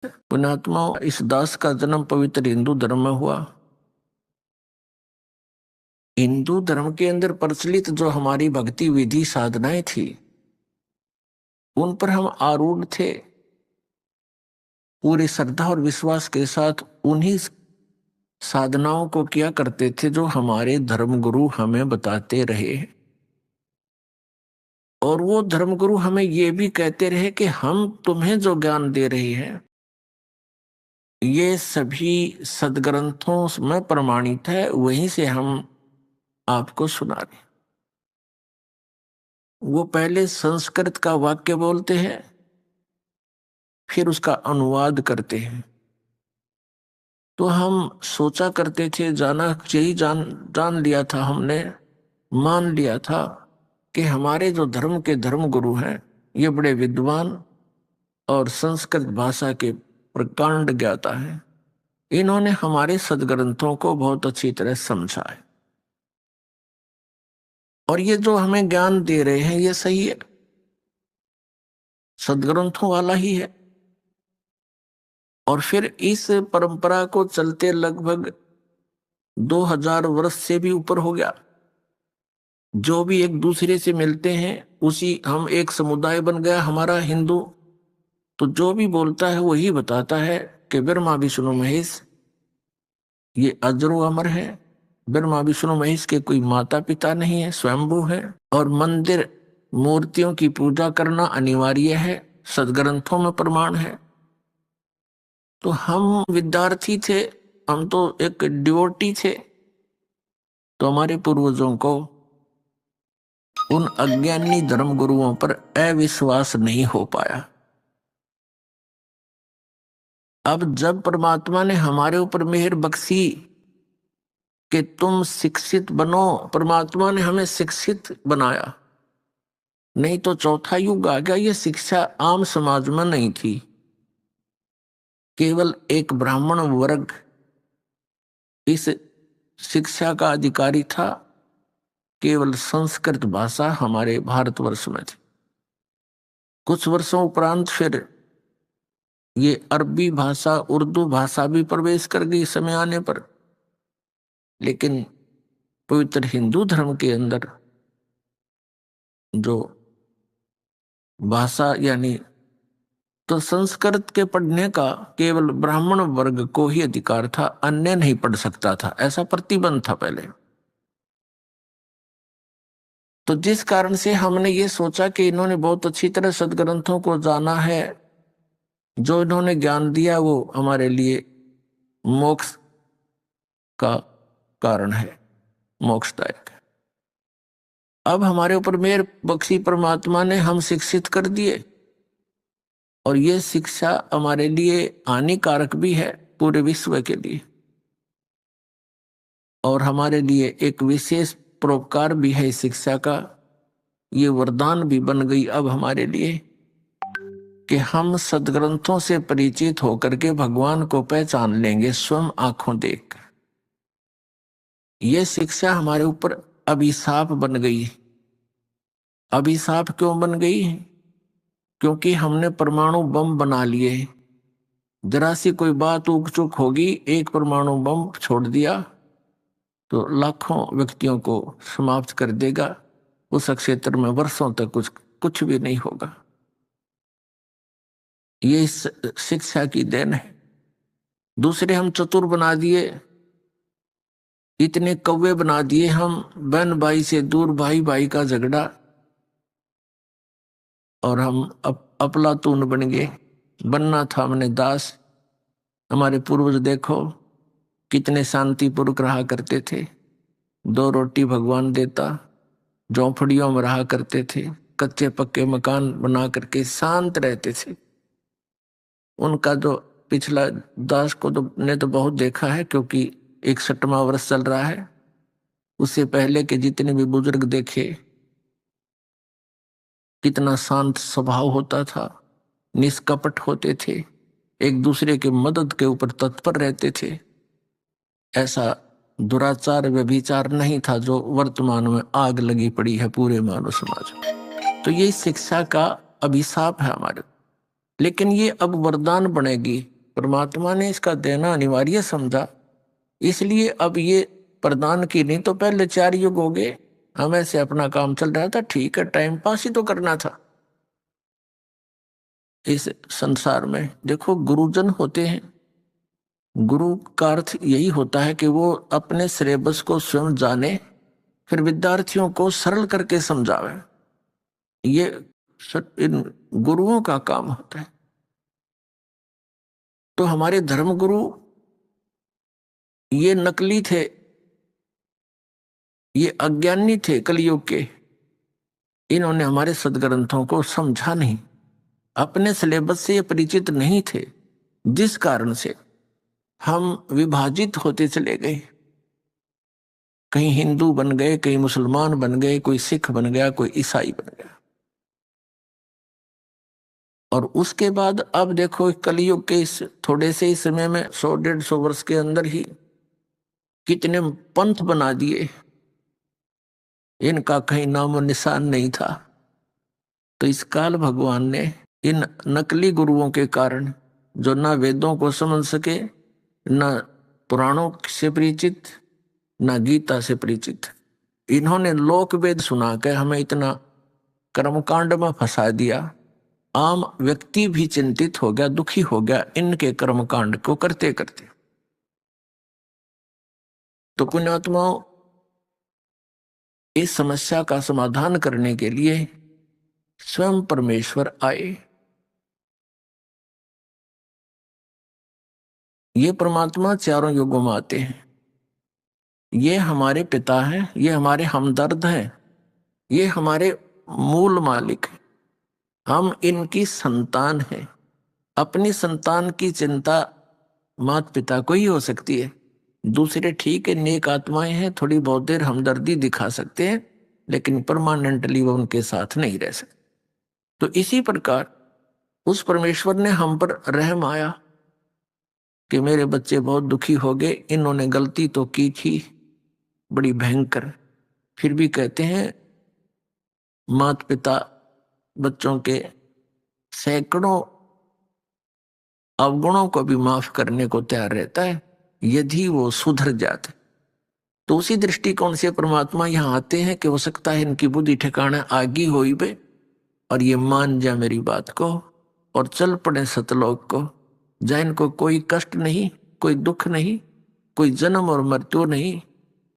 पुण्यात्मा, इस दास का जन्म पवित्र हिंदू धर्म में हुआ। हिंदू धर्म के अंदर प्रचलित जो हमारी भक्ति विधि साधनाएं थी, उन पर हम आरूढ़ थे। पूरी श्रद्धा और विश्वास के साथ उन्हीं साधनाओं को किया करते थे जो हमारे धर्मगुरु हमें बताते रहे। और वो धर्मगुरु हमें ये भी कहते रहे कि हम तुम्हें जो ज्ञान दे रहे हैं, ये सभी सदग्रंथों में प्रमाणित है, वहीं से हम आपको सुना रहे। वो पहले संस्कृत का वाक्य बोलते हैं, फिर उसका अनुवाद करते हैं। तो हम सोचा करते थे, जान लिया था हमने, मान लिया था कि हमारे जो धर्म के धर्म गुरु हैं, ये बड़े विद्वान और संस्कृत भाषा के प्रकांड ज्ञाता हैं। इन्होंने हमारे सदग्रंथों को बहुत अच्छी तरह समझा है, और ये जो हमें ज्ञान दे रहे हैं ये सही है, सदग्रंथों वाला ही है। और फिर इस परंपरा को चलते लगभग 2000 वर्ष से भी ऊपर हो गया। जो भी एक दूसरे से मिलते हैं, उसी हम एक समुदाय बन गया हमारा हिंदू। तो जो भी बोलता है वही बताता है कि ब्रह्मा विष्णु महेश ये अजरो अमर है। ब्रह्मा विष्णु महेश के कोई माता पिता नहीं है, स्वयंभू है। और मंदिर मूर्तियों की पूजा करना अनिवार्य है, सदग्रंथों में प्रमाण है। तो हम विद्यार्थी थे, हम तो एक डिवोटी थे। तो हमारे पूर्वजों को उन अज्ञानी धर्म गुरुओं पर अविश्वास नहीं हो पाया। अब जब परमात्मा ने हमारे ऊपर मेहर बख्शी कि तुम शिक्षित बनो, परमात्मा ने हमें शिक्षित बनाया। नहीं तो चौथा युग आ गया, ये शिक्षा आम समाज में नहीं थी। केवल एक ब्राह्मण वर्ग इस शिक्षा का अधिकारी था। केवल संस्कृत भाषा हमारे भारतवर्ष में थी। कुछ वर्षों उपरांत फिर ये अरबी भाषा, उर्दू भाषा भी प्रवेश कर गई समय आने पर। लेकिन पवित्र हिंदू धर्म के अंदर जो भाषा यानी, तो संस्कृत के पढ़ने का केवल ब्राह्मण वर्ग को ही अधिकार था, अन्य नहीं पढ़ सकता था, ऐसा प्रतिबंध था पहले। तो जिस कारण से हमने ये सोचा कि इन्होंने बहुत अच्छी तरह सदग्रंथों को जाना है, जो इन्होंने ज्ञान दिया वो हमारे लिए मोक्ष का कारण है, मोक्षदायक है। अब हमारे ऊपर मेहर बख्शी परमात्मा ने, हम शिक्षित कर दिए। और ये शिक्षा हमारे लिए हानिकारक भी है, पूरे विश्व के लिए। और हमारे लिए एक विशेष परोपकार भी है इस शिक्षा का। ये वरदान भी बन गई अब हमारे लिए कि हम सदग्रंथों से परिचित होकर के भगवान को पहचान लेंगे स्वयं आंखों देख। ये शिक्षा हमारे ऊपर अभिशाप बन गई। अभिशाप क्यों बन गई? क्योंकि हमने परमाणु बम बना लिए। जरा सी कोई बात ऊक चूक होगी, एक परमाणु बम छोड़ दिया तो लाखों व्यक्तियों को समाप्त कर देगा। उस क्षेत्र में वर्षों तक कुछ भी नहीं होगा। ये इस शिक्षा की देन है। दूसरे हम चतुर बना दिए, इतने कौवे बना दिए हम, बहन भाई से दूर, भाई भाई का झगड़ा, और हम अफलातून बन गए। बनना था हमने दास। हमारे पूर्वज देखो कितने शांतिपूर्वक रहा करते थे। 2 रोटी भगवान देता, झोंपड़ियों में रहा करते थे, कच्चे पक्के मकान बना करके शांत रहते थे। उनका जो पिछला दास को ने तो बहुत देखा है, क्योंकि 61वां वर्ष चल रहा है। उससे पहले के जितने भी बुजुर्ग देखे, कितना शांत स्वभाव होता था, निष्कपट होते थे, एक दूसरे की मदद के ऊपर तत्पर रहते थे। ऐसा दुराचार व्यभिचार नहीं था जो वर्तमान में आग लगी पड़ी है पूरे मानव समाज में। तो ये शिक्षा का अभिशाप है हमारे। लेकिन ये अब वरदान बनेगी, परमात्मा ने इसका देना अनिवार्य समझा, इसलिए अब ये प्रदान की। नहीं तो पहले 4 युग हो गए, हम ऐसे अपना काम चल रहा था, ठीक है, टाइम पास ही तो करना था। इस संसार में देखो गुरुजन होते हैं, गुरु का अर्थ यही होता है कि वो अपने सिलेबस को स्वयं जाने, फिर विद्यार्थियों को सरल करके समझावे। ये इन गुरुओं का काम होता है। तो हमारे धर्मगुरु ये नकली थे, ये अज्ञानी थे कलयुग के। इन्होंने हमारे सदग्रंथों को समझा नहीं, अपने सिलेबस से ये परिचित नहीं थे, जिस कारण से हम विभाजित होते चले गए। कहीं हिंदू बन गए, कहीं मुसलमान बन गए, कोई सिख बन गया, कोई ईसाई बन गया। और उसके बाद अब देखो कलयुग के इस थोड़े से ही समय में 100-150 वर्ष के अंदर ही कितने पंथ बना दिए, इनका कहीं नामो निशान नहीं था। तो इस काल भगवान ने इन नकली गुरुओं के कारण, जो ना वेदों को समझ सके, ना पुराणों से परिचित, ना गीता से परिचित, इन्होंने लोक वेद सुना के हमें इतना कर्मकांड में फंसा दिया। आम व्यक्ति भी चिंतित हो गया, दुखी हो गया इनके कर्मकांड को करते करते। तो पुण्यात्माओं, इस समस्या का समाधान करने के लिए स्वयं परमेश्वर आए। ये परमात्मा चारों युगों में आते हैं, ये हमारे पिता हैं, ये हमारे हमदर्द हैं, ये हमारे मूल मालिक हैं, हम इनकी संतान हैं। अपनी संतान की चिंता माता पिता को ही हो सकती है, दूसरे ठीक है नेक आत्माएं हैं, थोड़ी बहुत देर हमदर्दी दिखा सकते हैं, लेकिन परमानेंटली वो उनके साथ नहीं रह सकते। तो इसी प्रकार उस परमेश्वर ने हम पर रहम आया कि मेरे बच्चे बहुत दुखी हो गए, इन्होंने गलती तो की थी बड़ी भयंकर, फिर भी कहते हैं माता पिता बच्चों के सैकड़ों अवगुणों को भी माफ करने को तैयार रहता है यदि वो सुधर जाते। तो उसी दृष्टिकोण से परमात्मा यहाँ आते हैं कि हो सकता है इनकी बुद्धि ठिकाना आगी होई बे और ये मान जा मेरी बात को और चल पड़े सतलोक को, जहाँ इनको कोई कष्ट नहीं, कोई दुख नहीं, कोई जन्म और मृत्यु नहीं,